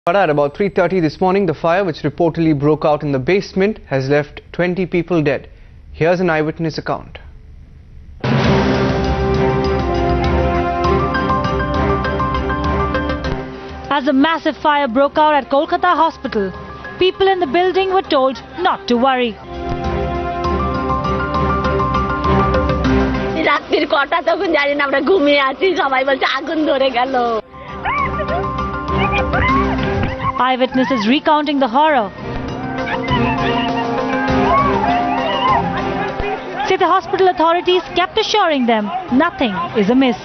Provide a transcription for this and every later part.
At about 3:30 this morning, the fire which reportedly broke out in the basement has left 20 people dead. Here's an eyewitness account. As a massive fire broke out at Kolkata hospital, people in the building were told not to worry. রাত্রির কটা তখন জানি না, আমরা ঘুমিয়ে আছি, সবাই বলছে আগুন ধরে গেল। Eyewitnesses recounting the horror. Say the hospital authorities kept assuring them nothing is amiss.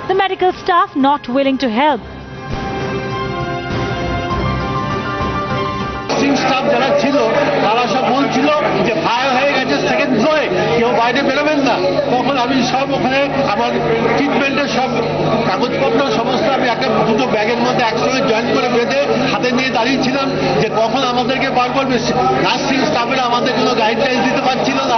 The medical staff not willing to help. Staff যারা ছিল তারা সব বলছিল যে ফায়ার হয়ে গেছে, সেকেন্ড ফ্লোরে কেউ বাইরে বেরোবেন না। তখন আমি সব ওখানে আমার ট্রিটমেন্টের সব কাগজপত্র সমস্ত আমি একটা দুটো ব্যাগের মধ্যে একসঙ্গে জয়েন করে বেঁধে হাতে নিয়ে দাঁড়িয়েছিলাম যে কখন আমাদেরকে বার করবে। নার্সিং স্টাফেরা আমাদের কোনো গাইডলাইন দিতে পারছিল না।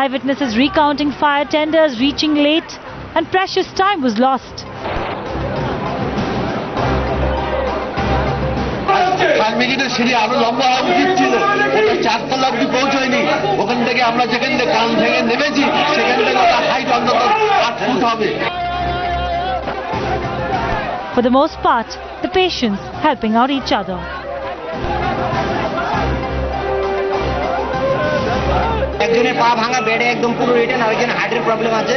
Eyewitnesses recounting fire tenders reaching late and precious time was lost. ফার্মেগেটের সিঁড়ি আরো লম্বা হওয়া উচিত ছিল, ওটা 4 তলা অব্দি পৌঁছয়নি। ওখান থেকে আমরা যেখান থেকে কান থেকে নেমেছি সেখান থেকে ওটা হাইট অন্তত 8 ফুট হবে। For the most part, the patients helping out each other. একজনের পা ভাঙা বেডে একদম পুরো রিটার্ন, আরেকজন হার্টের প্রবলেম আছে।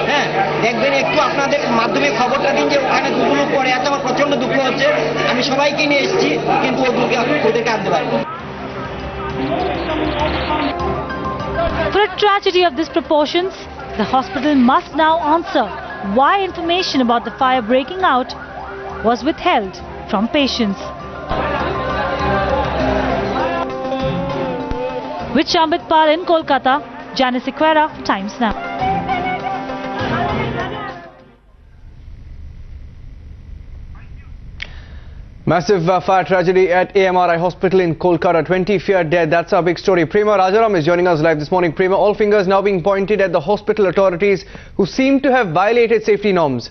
হ্যাঁ, দেখবেন একটু আপনাদের মাধ্যমে খবরটা দিন যে ওখানে দুগুলো পড়ে আছে। আমার প্রচন্ড দুঃখ হচ্ছে, আমি সবাইকে নিয়ে এসেছি কিন্তু ওদেরকে আনতে পারবো। For a tragedy of these proportions, the hospital must now answer why information about the fire breaking out was withheld from patients. With Shambit Pal in Kolkata, Janice Sequeira, Times Now. Massive fire tragedy at AMRI Hospital in Kolkata. 20 feared dead. That's our big story. Prema Rajaram is joining us live this morning. Prema, all fingers now being pointed at the hospital authorities who seem to have violated safety norms.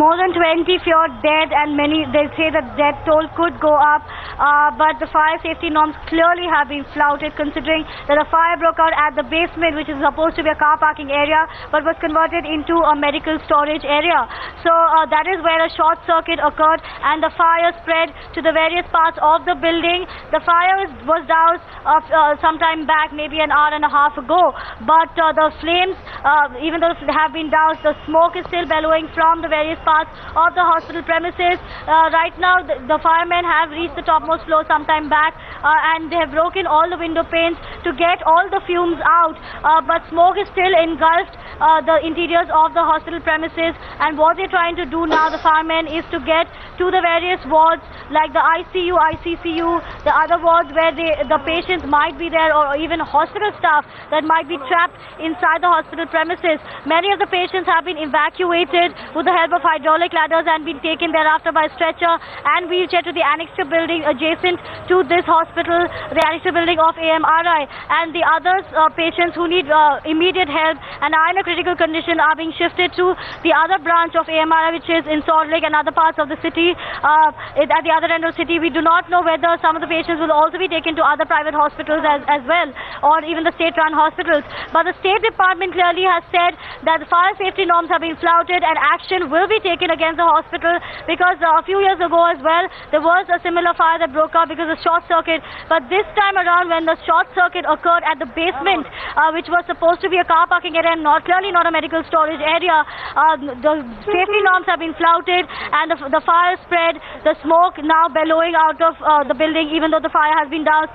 More than 20 feared dead, and many, they say that death toll could go up, but the fire safety norms clearly have been flouted, considering that a fire broke out at the basement, which is supposed to be a car parking area, but was converted into a medical storage area. So that is where a short circuit occurred, and the fire spread to the various parts of the building. The fire was doused some time back, maybe an hour and a half ago, but the flames, even though they have been doused, the smoke is still bellowing from the various parts of the hospital premises. Right now the firemen have reached the topmost floor some time back, and they have broken all the window panes to get all the fumes out, but smoke is still engulfed the interiors of the hospital premises. And what they're trying to do now, the firemen, is to get to the various wards like the ICU, ICCU, the other wards where the patients might be there, or even hospital staff that might be trapped inside the hospital premises. Many of the patients have been evacuated with the help of hydraulic ladders and been taken thereafter by stretcher and wheelchair to the annexure building adjacent to this hospital, the annexure building of AMRI. And the other patients who need immediate help and are in a critical condition are being shifted to the other branch of AMRI, which is in Salt Lake and other parts of the city. At the other end of the city, we do not know whether some of the patients will also be taken to other private hospitals as well, or even the state-run hospitals. But the State Department clearly has said that the fire safety norms have been flouted and action will be taken against the hospital, because a few years ago as well there was a similar fire that broke out because of short circuit. But this time around, when the short circuit occurred at the basement, which was supposed to be a car parking area and clearly not a medical storage area, the safety norms have been flouted, and the fire spread, the smoke now bellowing out of the building, even though the fire has been doused.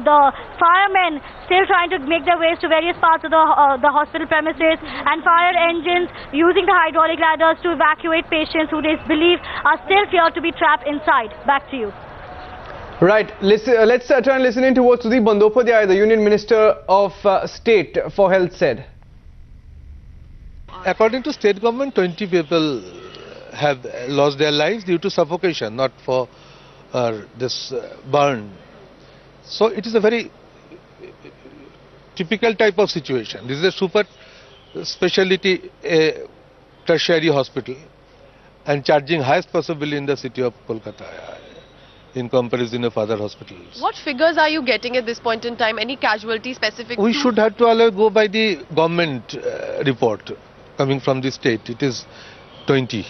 The firemen still trying to make their ways to various parts of the hospital premises, and fire engines using the hydraulic ladders to evacuate patients who they believe are still feared to be trapped inside. Back to you. Right, let's try and listen into what Sudeep Bandopadhyay, the Union Minister of State for Health, said. According to state government, 20 people have lost their lives due to suffocation, not for this burn. So it is a very typical type of situation. This is a super specialty tertiary hospital and charging highest possibly in the city of Kolkata in comparison of other hospitals. What figures are you getting at this point in time? Any casualty specific? We should have to always go by the government report coming from the state. It is 20.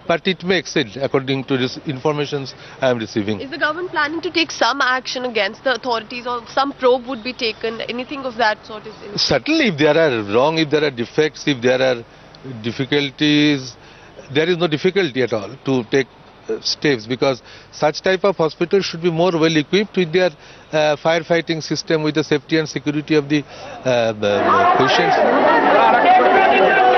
But it may exceed according to this information I am receiving. Is the government planning to take some action against the authorities, or some probe would be taken? Anything of that sort is in? Certainly, if there are wrong, if there are defects, if there are difficulties, there is no difficulty at all to take steps, because such type of hospital should be more well equipped with their firefighting system, with the safety and security of the patients.